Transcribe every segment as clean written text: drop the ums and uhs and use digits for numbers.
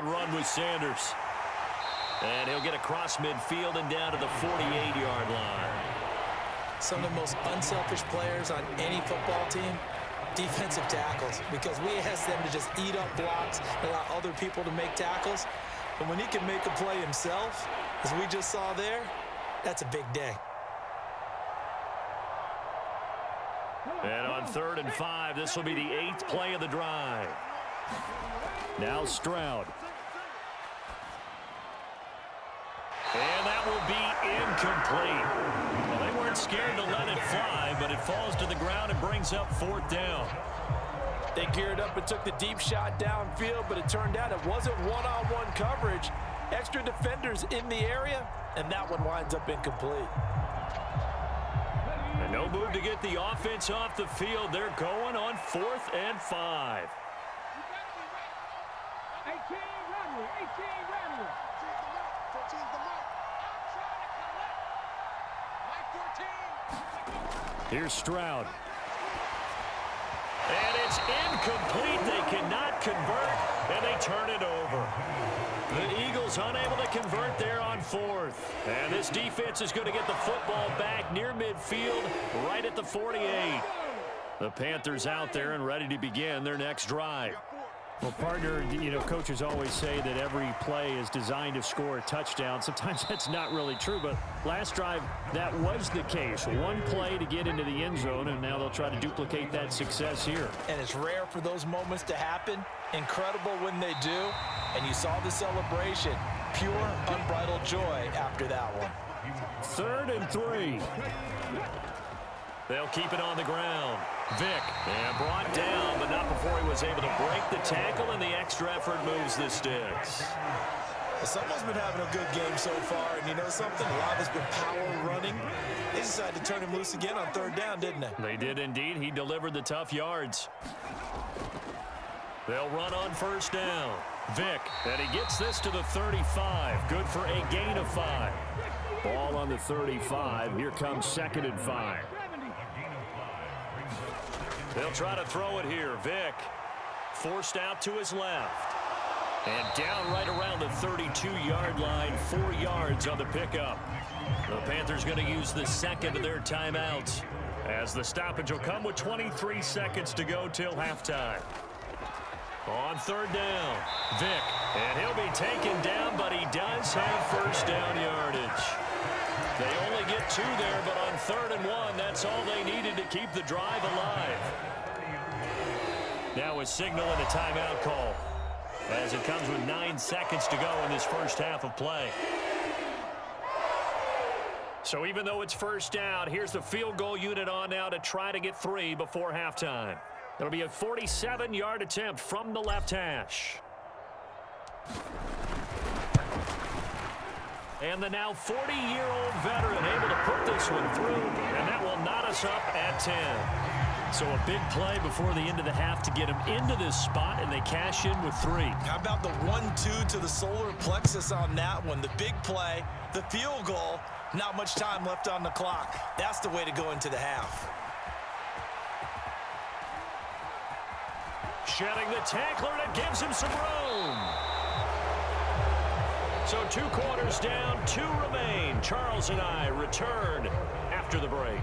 run with Sanders. And he'll get across midfield and down to the 48-yard line. Some of the most unselfish players on any football team, defensive tackles, because we ask them to just eat up blocks and allow other people to make tackles. But when he can make a play himself, as we just saw there, that's a big day. And on 3rd and 5, this will be the 8th play of the drive. Now Stroud. And that will be incomplete. Well, they weren't scared to let it fly, but it falls to the ground and brings up 4th down. They geared up and took the deep shot downfield, but it turned out it wasn't one-on-one coverage. Extra defenders in the area, and that one winds up incomplete. And no move to get the offense off the field. They're going on 4th and 5. 18 ready. Here's Stroud. And it's incomplete. They cannot convert, and they turn it over. The Eagles unable to convert there on 4th. And this defense is going to get the football back near midfield, right at the 48. The Panthers out there and ready to begin their next drive. Well, partner, you know, coaches always say that every play is designed to score a touchdown. Sometimes that's not really true, but last drive, that was the case. One play to get into the end zone, and now they'll try to duplicate that success here. And it's rare for those moments to happen. Incredible when they do. And you saw the celebration. Pure, unbridled joy after that one. 3rd and 3. They'll keep it on the ground. Vick, and brought down, but not before he was able to break the tackle, and the extra effort moves the sticks. Someone's been having a good game so far, and you know something? A lot of it's been power running. They decided to turn him loose again on 3rd down, didn't they? They did indeed. He delivered the tough yards. They'll run on 1st down. Vick, and he gets this to the 35. Good for a gain of 5. Ball on the 35. Here comes 2nd and 5. They'll try to throw it here. Vick forced out to his left. And down right around the 32-yard line, 4 yards on the pickup. The Panthers going to use the 2nd of their timeouts, as the stoppage will come with 23 seconds to go till halftime. On 3rd down, Vick, and he'll be taken down, but he does have 1st down yardage. They only get 2 there, but on 3rd and 1, that's all they needed to keep the drive alive. Now a signal and a timeout call, as it comes with 9 seconds to go in this first half of play. So even though it's 1st down, here's the field goal unit on now to try to get 3 before halftime. It'll be a 47-yard attempt from the left hash. And the now 40-year-old veteran able to put this one through, and that will knot us up at 10. So a big play before the end of the half to get them into this spot, and they cash in with 3. How about the 1-2 to the solar plexus on that one? The big play, the field goal, not much time left on the clock. That's the way to go into the half. Shedding the tackler, and it gives him some room. So 2 quarters down, 2 remain. Charles and I return after the break.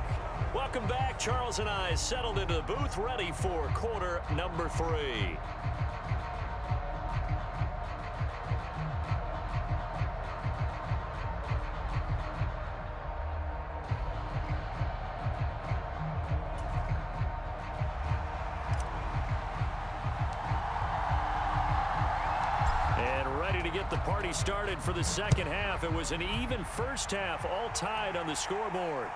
Welcome back. Charles and I settled into the booth, ready for quarter number 3. The party started for the second half. It was an even first half, all tied on the scoreboard.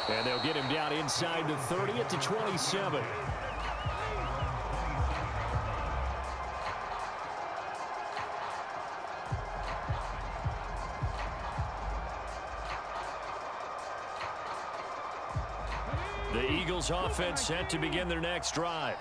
And they'll get him down inside the 30 at the 27. The Eagles offense set to begin their next drive.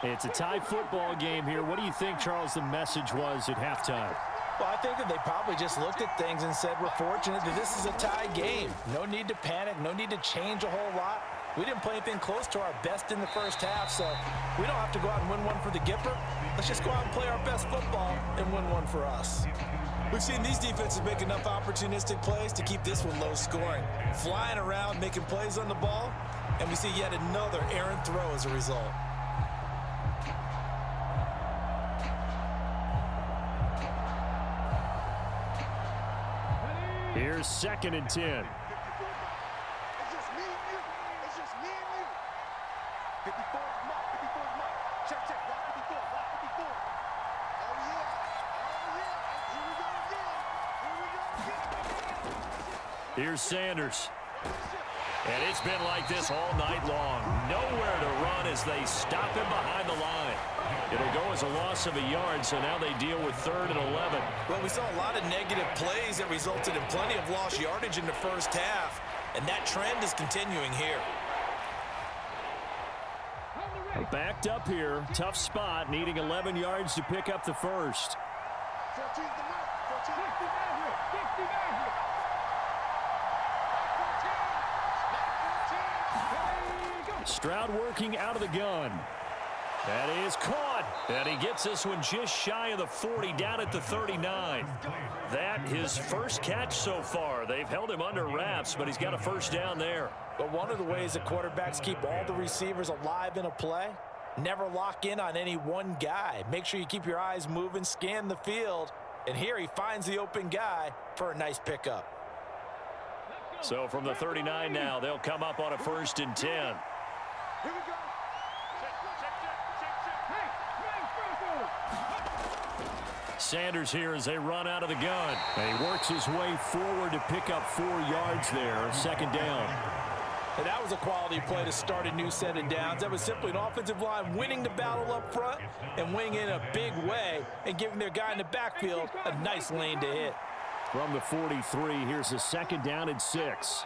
It's a tie football game here. What do you think, Charles, the message was at halftime? Well, I think that they probably just looked at things and said, we're fortunate that this is a tie game. No need to panic, no need to change a whole lot. We didn't play anything close to our best in the first half, so we don't have to go out and win one for the Gipper. Let's just go out and play our best football and win one for us. We've seen these defenses make enough opportunistic plays to keep this one low scoring. Flying around, making plays on the ball, and we see yet another errant throw as a result. Here's 2nd and 10. It's just me and you. It's just me and you. 54 is Mark. 54 is Mark. Check, check. Block 54. Block 54. Oh, yeah. Oh, yeah. Here we go again. Here we go again. Here's Sanders. And it's been like this all night long. Nowhere to run as they stop him behind the line. It'll go as a loss of a yard, so now they deal with 3rd and 11. Well, we saw a lot of negative plays that resulted in plenty of lost yardage in the first half, and that trend is continuing here. Backed up here. Tough spot, needing 11 yards to pick up the first. 14's the mark. 14. 60 down here. 60 down here. Stroud working out of the gun. That is caught. And he gets this one just shy of the 40, down at the 39. That his first catch so far. They've held him under wraps, but he's got a first down there. But one of the ways that quarterbacks keep all the receivers alive in a play, never lock in on any one guy. Make sure you keep your eyes moving, scan the field, and here he finds the open guy for a nice pickup. So from the 39 now, they'll come up on a 1st and 10. Here we go. Sanders here as they run out of the gun. And he works his way forward to pick up 4 yards there. 2nd down. And that was a quality play to start a new set of downs. That was simply an offensive line winning the battle up front and winning in a big way and giving their guy in the backfield a nice lane to hit. From the 43, here's a 2nd down and 6.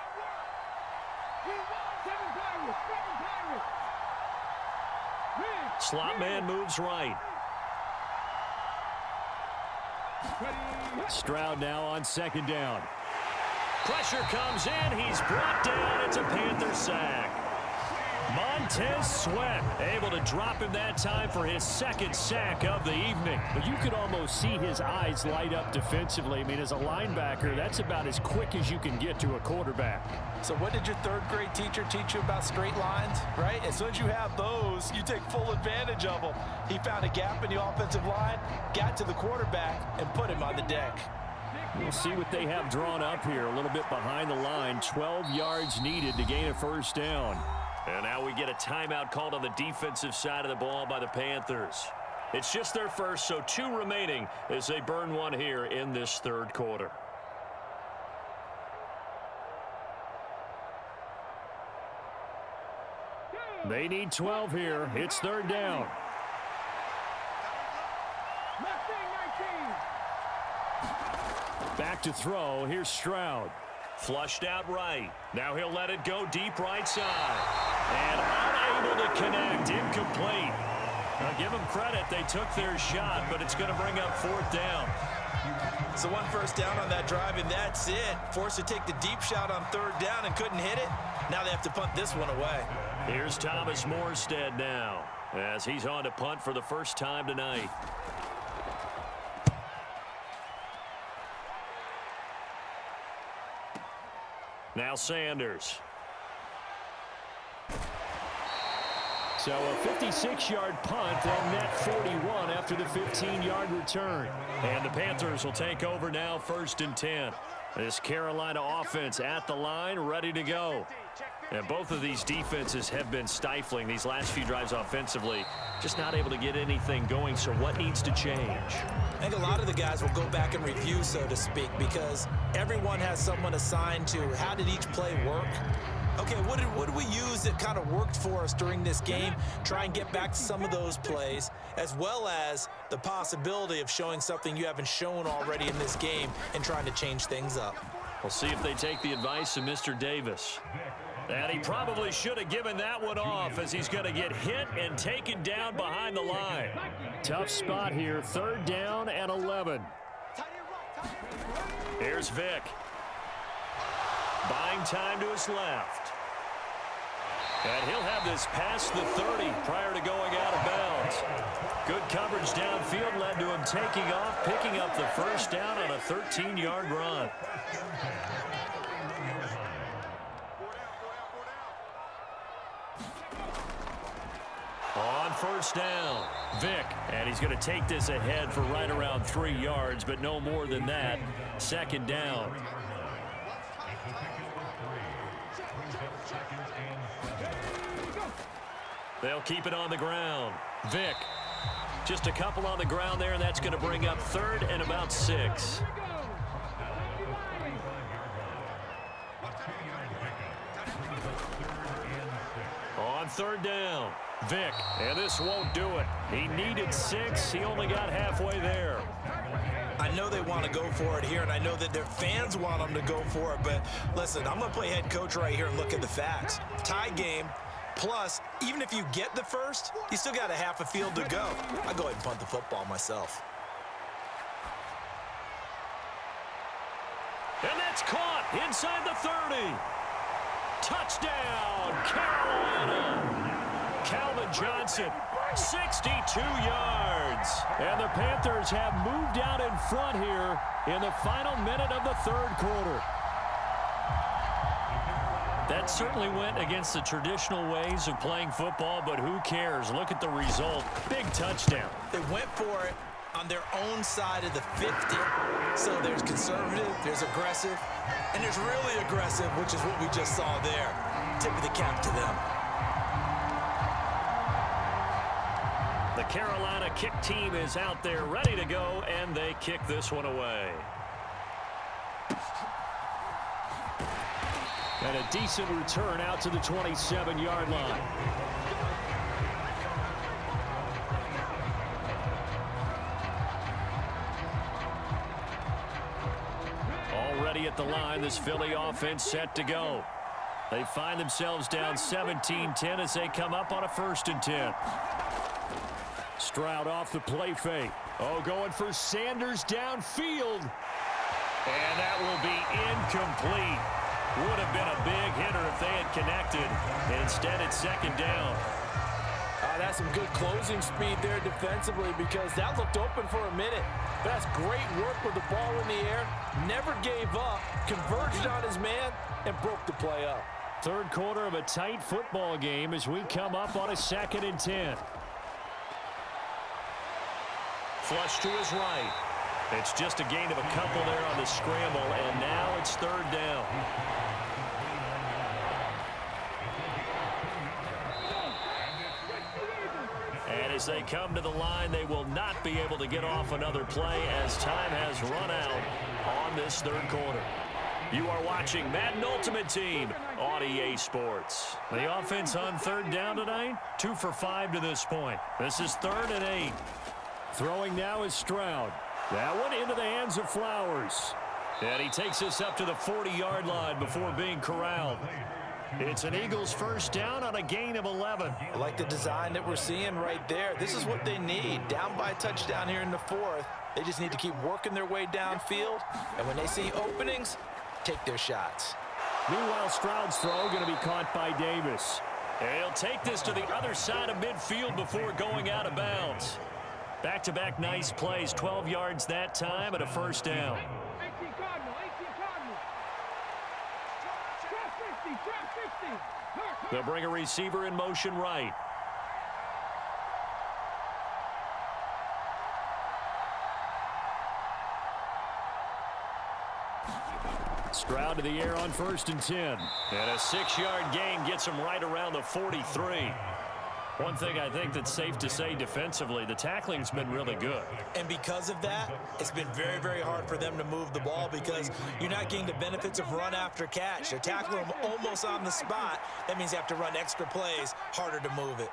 Slot man moves right. Stroud now on 2nd down. Pressure comes in. He's brought down. It's a Panther sack. Montez Sweat able to drop him that time for his 2nd sack of the evening. But you could almost see his eyes light up defensively. I mean, as a linebacker, that's about as quick as you can get to a quarterback. So what did your 3rd grade teacher teach you about straight lines, right? As soon as you have those, you take full advantage of them. He found a gap in the offensive line, got to the quarterback, and put him on the deck. We'll see what they have drawn up here. A little bit behind the line. 12 yards needed to gain a 1st down. And now we get a timeout called on the defensive side of the ball by the Panthers. It's just their first, so 2 remaining as they burn one here in this 3rd quarter. They need 12 here. It's 3rd down. Back to throw. Here's Stroud. Flushed out right. Now he'll let it go deep right side. And unable to connect. Incomplete. Now give them credit. They took their shot, but it's going to bring up 4th down. So 1 first down on that drive, and that's it. Forced to take the deep shot on 3rd down and couldn't hit it. Now they have to punt this one away. Here's Thomas Morstead now as he's on to punt for the first time tonight. Now Sanders. So a 56-yard punt. They'll net 41 after the 15-yard return. And the Panthers will take over now, 1st and 10. This Carolina offense at the line, ready to go. And both of these defenses have been stifling these last few drives offensively. Just not able to get anything going, so what needs to change? I think a lot of the guys will go back and review, so to speak, because everyone has someone assigned to how did each play work. Okay, what did we use that kind of worked for us during this game? Try and get back to some of those plays, as well as the possibility of showing something you haven't shown already in this game and trying to change things up. We'll see if they take the advice of Mr. Davis. And he probably should have given that one off as he's going to get hit and taken down behind the line. Tough spot here. 3rd down and 11. Here's Vick. Buying time to his left. And he'll have this past the 30 prior to going out of bounds. Good coverage downfield led to him taking off, picking up the first down on a 13-yard run. On first down, Vick, and he's going to take this ahead for right around 3 yards, but no more than that. Second down. They'll keep it on the ground. Vick, just a couple on the ground there, and that's going to bring up 3rd and about 6. On 3rd down, Vick, and this won't do it. He needed 6. He only got halfway there. I know they want to go for it here, and I know that their fans want them to go for it, but listen, I'm going to play head coach right here and look at the facts. Tie game, plus, even if you get the first, you still got a half a field to go. I'll go ahead and punt the football myself. And that's caught inside the 30. Touchdown, Carolina. Calvin Johnson, 62 yards. And the Panthers have moved out in front here in the final minute of the 3rd quarter. That certainly went against the traditional ways of playing football, but who cares? Look at the result. Big touchdown. They went for it on their own side of the 50. So there's conservative, there's aggressive, and there's really aggressive, which is what we just saw there. Tip of the cap to them. The Carolina kick team is out there ready to go, and they kick this one away. And a decent return out to the 27-yard line. Already at the line, this Philly offense set to go. They find themselves down 17-10 as they come up on a 1st and 10. Stroud off the play fake. Oh, going for Sanders downfield. And that will be incomplete. Would have been a big hitter if they had connected. Instead, it's 2nd down. That's some good closing speed there defensively, because that looked open for a minute. That's great work with the ball in the air. Never gave up, converged on his man, and broke the play up. 3rd quarter of a tight football game as we come up on a 2nd and 10. Flush to his right. It's just a gain of a couple there on the scramble, and now it's 3rd down. And as they come to the line, they will not be able to get off another play as time has run out on this 3rd quarter. You are watching Madden Ultimate Team on EA Sports. The offense on 3rd down tonight, 2 for 5 to this point. This is 3rd and 8. Throwing now is Stroud. That one into the hands of Flowers. And he takes us up to the 40-yard line before being corralled. It's an Eagles 1st down on a gain of 11. I like the design that we're seeing right there. This is what they need. Down by a touchdown here in the 4th. They just need to keep working their way downfield. And when they see openings, take their shots. Meanwhile, Stroud's throw going to be caught by Davis. And he'll take this to the other side of midfield before going out of bounds. Back-to-back nice plays, 12 yards that time and a 1st down. 18 Cardinal, 18 Cardinal. Trap 50. They'll bring a receiver in motion right. Stroud to the air on 1st and 10. And a 6-yard gain gets him right around the 43. One thing I think that's safe to say defensively, the tackling's been really good. And because of that, it's been very, very hard for them to move the ball because you're not getting the benefits of run after catch. They're tackling them almost on the spot. That means you have to run extra plays, harder to move it.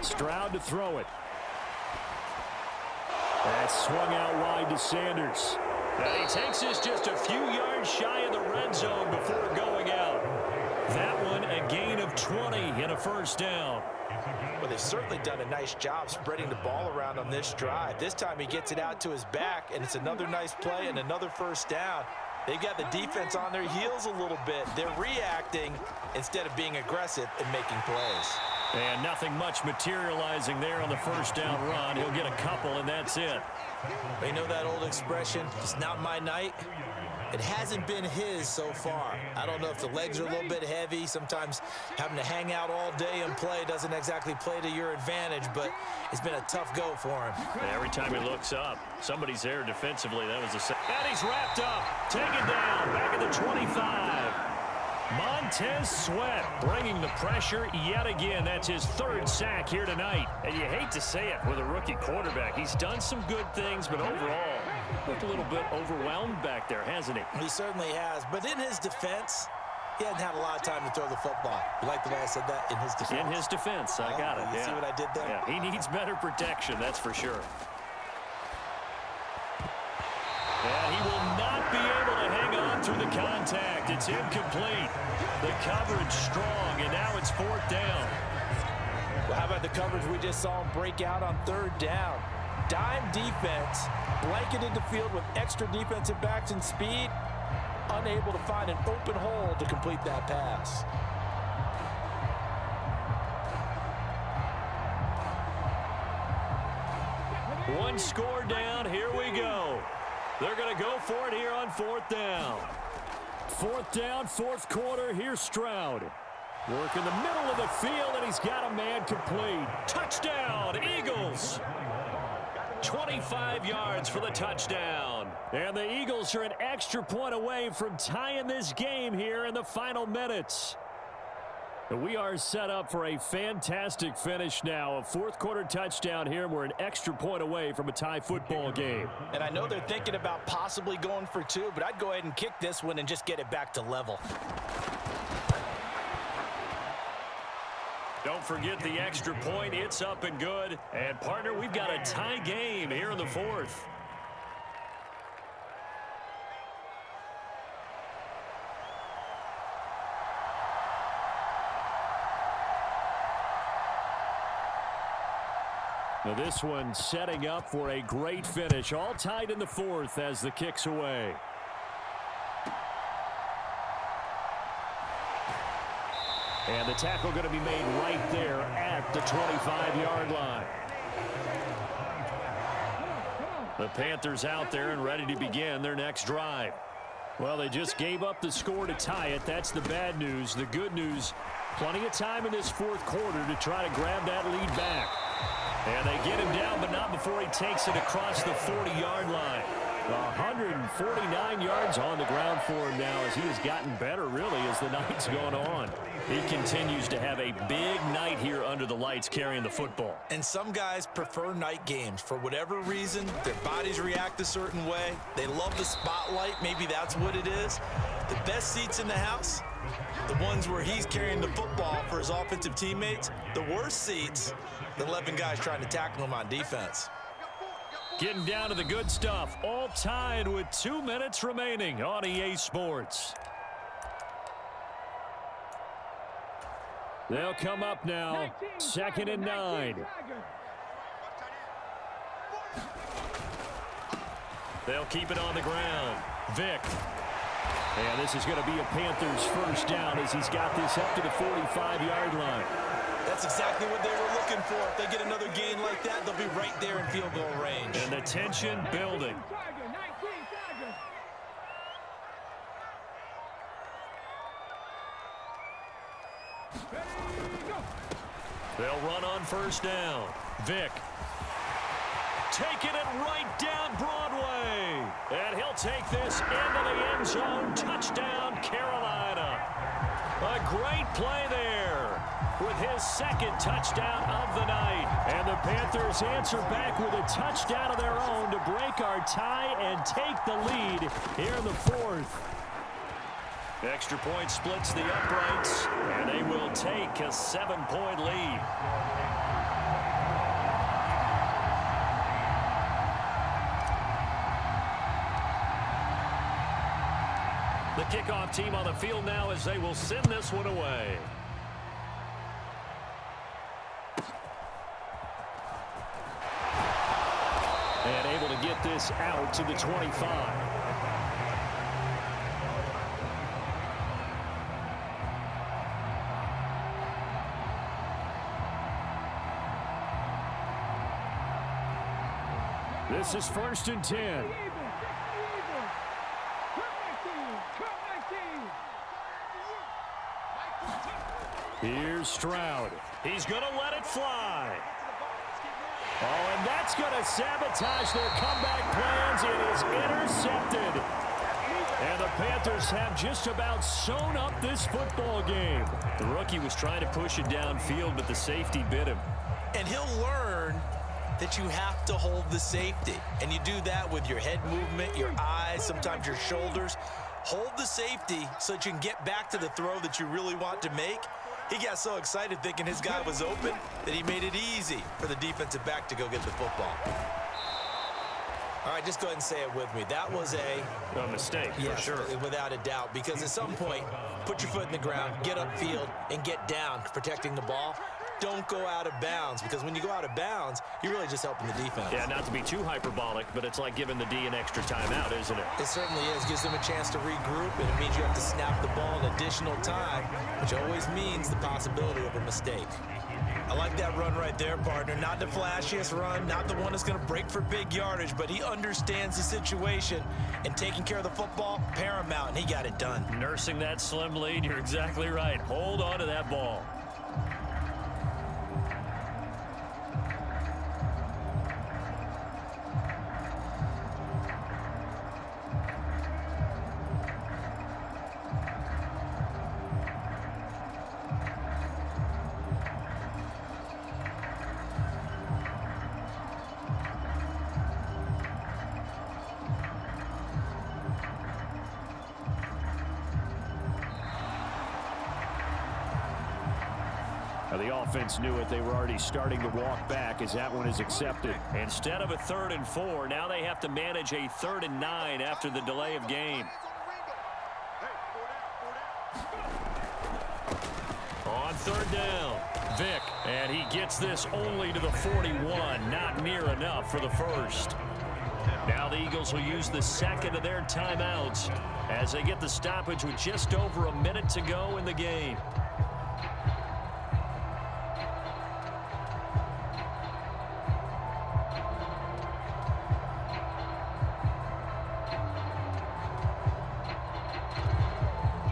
Stroud to throw it. That's swung out wide to Sanders. And he takes this just a few yards shy of the red zone before going out. That one a gain of 20 and a 1st down. Well, they've certainly done a nice job spreading the ball around on this drive. This time he gets it out to his back, and it's another nice play and another 1st down. They've got the defense on their heels a little bit. They're reacting instead of being aggressive and making plays. And nothing much materializing there on the first down run. He'll get a couple, and that's it. You know that old expression, it's not my night? It hasn't been his so far. I don't know if the legs are a little bit heavy. Sometimes having to hang out all day and play doesn't exactly play to your advantage, but it's been a tough go for him. Every time he looks up, somebody's there defensively. That was a... And he's wrapped up. Taken down. Back at the 25. Montez Sweat bringing the pressure yet again. That's his third sack here tonight. And you hate to say it with a rookie quarterback. He's done some good things, but overall, looked a little bit overwhelmed back there, hasn't he? He certainly has. But in his defense, he hasn't had a lot of time to throw the football. You like the way I said that? In his defense. In his defense. I got it. You see what I did there? Yeah, he needs better protection, that's for sure. And he will not be able to hang on through the contact. It's incomplete. The coverage strong, and now it's fourth down. Well, how about the coverage we just saw him break out on third down? Dime defense, blanketed the field with extra defensive backs and speed, unable to find an open hole to complete that pass. One score down, here we go. They're going to go for it here on fourth down. Fourth down, fourth quarter. Here's Stroud. Work in the middle of the field, and he's got a man complete. Touchdown, Eagles. 25 yards for the touchdown. And the Eagles are an extra point away from tying this game here in the final minutes. We are set up for a fantastic finish now. A fourth quarter touchdown here. We're an extra point away from a tie football game. And I know they're thinking about possibly going for two, but I'd go ahead and kick this one and just get it back to level. Don't forget the extra point. It's up and good. And, partner, we've got a tie game here in the fourth. Now this one setting up for a great finish. All tied in the fourth as the kick's away. And the tackle going to be made right there at the 25-yard line. The Panthers out there and ready to begin their next drive. Well, they just gave up the score to tie it. That's the bad news. The good news, plenty of time in this fourth quarter to try to grab that lead back. And they get him down, but not before he takes it across the 40-yard line. 149 yards on the ground for him now as he has gotten better, really, as the night's gone on. He continues to have a big night here under the lights carrying the football. And some guys prefer night games. For whatever reason, their bodies react a certain way. They love the spotlight. Maybe that's what it is. The best seats in the house, the ones where he's carrying the football for his offensive teammates. The worst seats, the 11 guys trying to tackle him on defense. Getting down to the good stuff. All tied with 2 minutes remaining on EA Sports. They'll come up now. 2nd and 9. They'll keep it on the ground. Vick. And this is going to be a Panthers first down as he's got this up to the 45-yard line. That's exactly what they were looking for. If they get another gain like that, they'll be right there in field goal range. And the tension building. They'll run on first down. Vick. Taking it right down Broadway. And he'll take this into the end zone. Touchdown, Carolina. A great play there with his second touchdown of the night. And the Panthers answer back with a touchdown of their own to break our tie and take the lead here in the fourth. Extra point splits the uprights, and they will take a 7-point lead. The kickoff team on the field now as they will send this one away. And able to get this out to the 25. This is 1st and 10. Eagles, that's the Eagles. Come my team, come my team. Here's Stroud. He's going to let it fly. Oh, and that's going to sabotage their comeback plans. It is intercepted. And the Panthers have just about sewn up this football game. The rookie was trying to push it downfield, but the safety bit him. And he'll learn that you have to hold the safety. And you do that with your head movement, your eyes, sometimes your shoulders. Hold the safety so that you can get back to the throw that you really want to make. He got so excited thinking his guy was open that he made it easy for the defensive back to go get the football. All right, just go ahead and say it with me. That was A mistake, for sure. without a doubt, because at some point, put your foot in the ground, get upfield, and get down, protecting the ball. Don't go out of bounds, because when you go out of bounds, you're really just helping the defense. Yeah, not to be too hyperbolic, but it's like giving the D an extra timeout, isn't it? It certainly is. Gives them a chance to regroup, and it means you have to snap the ball an additional time, which always means the possibility of a mistake. I like that run right there, partner. Not the flashiest run, not the one that's going to break for big yardage, but he understands the situation, and taking care of the football, paramount, and he got it done. Nursing that slim lead, you're exactly right. Hold on to that ball. The offense knew it. They were already starting to walk back as that one is accepted. Instead of a 3rd and 4, now they have to manage a 3rd and 9 after the delay of game. On 3rd down, Vick, and he gets this only to the 41, not near enough for the first. Now the Eagles will use the second of their timeouts as they get the stoppage with just over a minute to go in the game.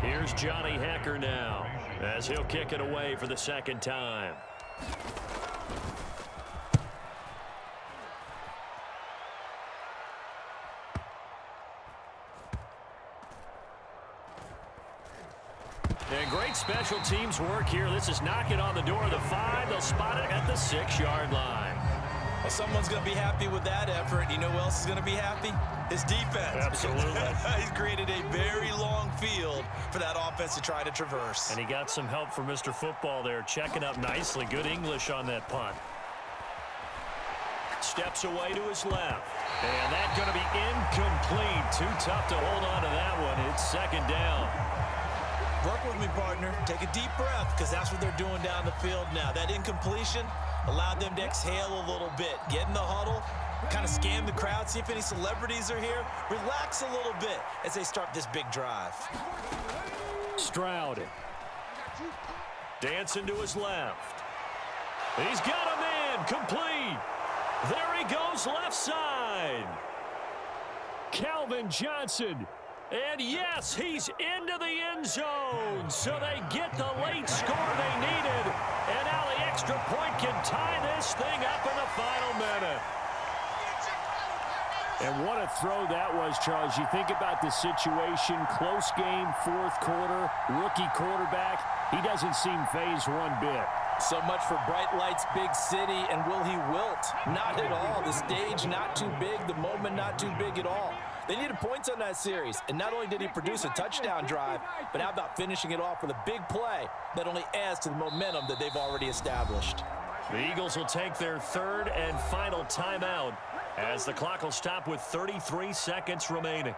Here's Johnny Hekker now as he'll kick it away for the second time. And great special teams work here. This is knocking on the door of the 5. They'll spot it at the 6-yard line. Well, someone's going to be happy with that effort. You know who else is going to be happy? His defense. Absolutely. He's created a very long field for that offense to try to traverse. And he got some help from Mr. Football there, checking up nicely. Good English on that punt. Steps away to his left. And that's going to be incomplete. Too tough to hold on to that one. It's 2nd down. Work with me, partner. Take a deep breath, because that's what they're doing down the field now. That incompletion allowed them to exhale a little bit. Get in the huddle, kind of scan the crowd, see if any celebrities are here. Relax a little bit as they start this big drive. Stroud. Dancing to his left. He's got him in. Complete. There he goes left side. Calvin Johnson. And yes, he's into the end zone. So they get the late score they needed. And now the extra point can tie this thing up in the final minute. And what a throw that was, Charles. You think about the situation, close game, 4th quarter, rookie quarterback. He doesn't seem phased one bit. So much for bright lights, big city, and will he wilt? Not at all. The stage not too big, the moment not too big at all. They needed points on that series, and not only did he produce a touchdown drive, but how about finishing it off with a big play that only adds to the momentum that they've already established. The Eagles will take their 3rd and final timeout as the clock will stop with 33 seconds remaining.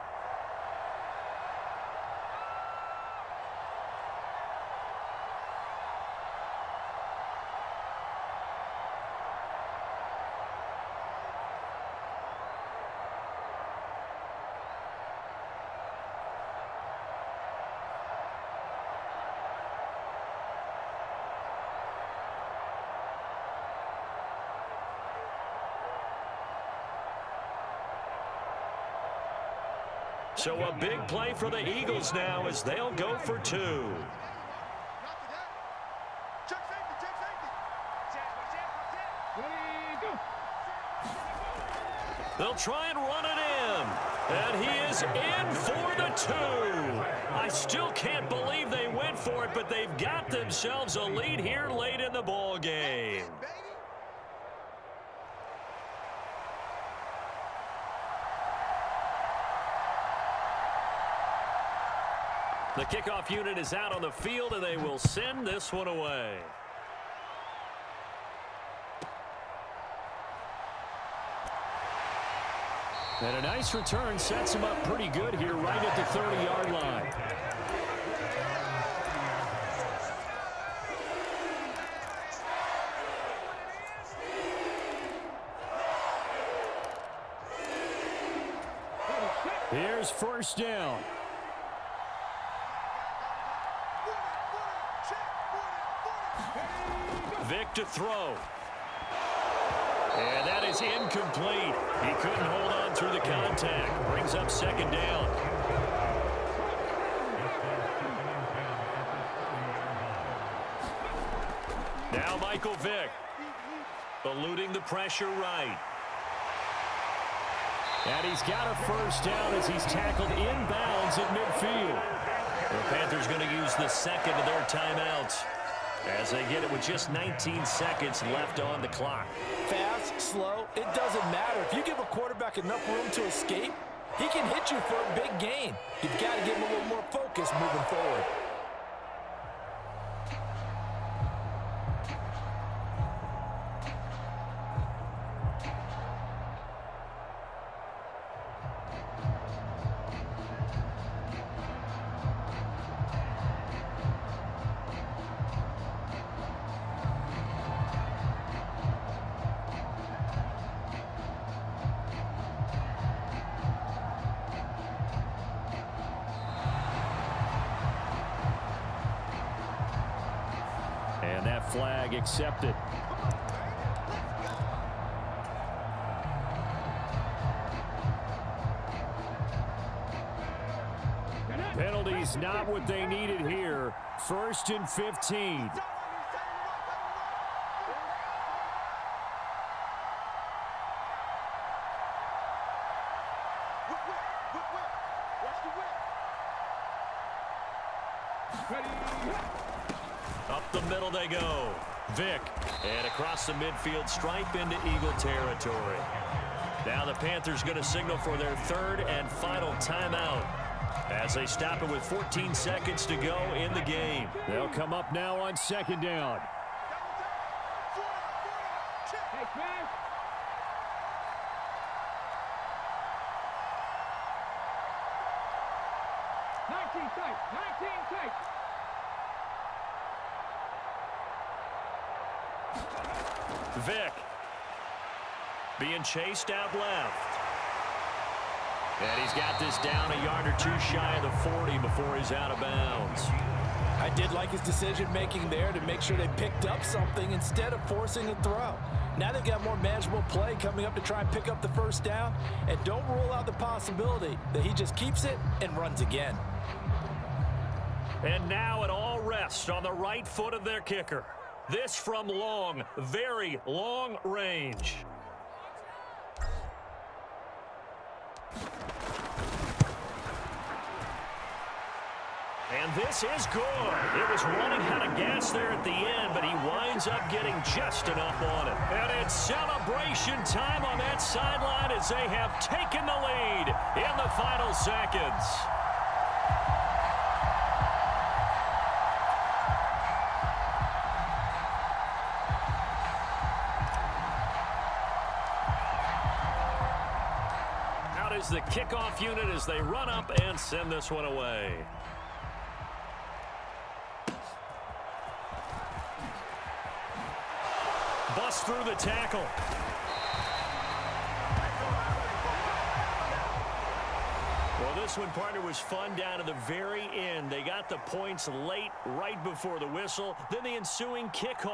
So a big play for the Eagles now as they'll go for 2. Check safety, check safety. They'll try and run it in. And he is in for the 2. I still can't believe they went for it, but they've got themselves a lead here late in the ball game. The kickoff unit is out on the field, and they will send this one away. And a nice return sets him up pretty good here right at the 30-yard line. Here's first down. Vick to throw. And that is incomplete. He couldn't hold on through the contact. Brings up second down. Now Michael Vick. Eluding the pressure right. And he's got a first down as he's tackled inbounds at midfield. The Panthers going to use the second of their timeouts as they get it with just 19 seconds left on the clock. Fast, slow, it doesn't matter. If you give a quarterback enough room to escape, he can hit you for a big gain. You've got to give him a little more focus moving forward. And that flag accepted. Penalties not what they needed here. 1st and 15. Up the middle they go. Vick. And across the midfield stripe into Eagle territory. Now the Panthers going to signal for their 3rd and final timeout as they stop it with 14 seconds to go in the game. They'll come up now on 2nd down. Take back. Vick being chased out left. And he's got this down a yard or 2 shy of the 40 before he's out of bounds. I did like his decision-making there to make sure they picked up something instead of forcing a throw. Now they've got more manageable play coming up to try and pick up the first down. And don't rule out the possibility that he just keeps it and runs again. And now it all rests on the right foot of their kicker. This from long, very long range. And this is good. It was running out of gas there at the end, but he winds up getting just enough on it. And it's celebration time on that sideline as they have taken the lead in the final seconds. Out is the kickoff unit as they run up and send this one away. Bust through the tackle. Well, this one, partner, was fun down to the very end. They got the points late, right before the whistle. Then the ensuing kickoff.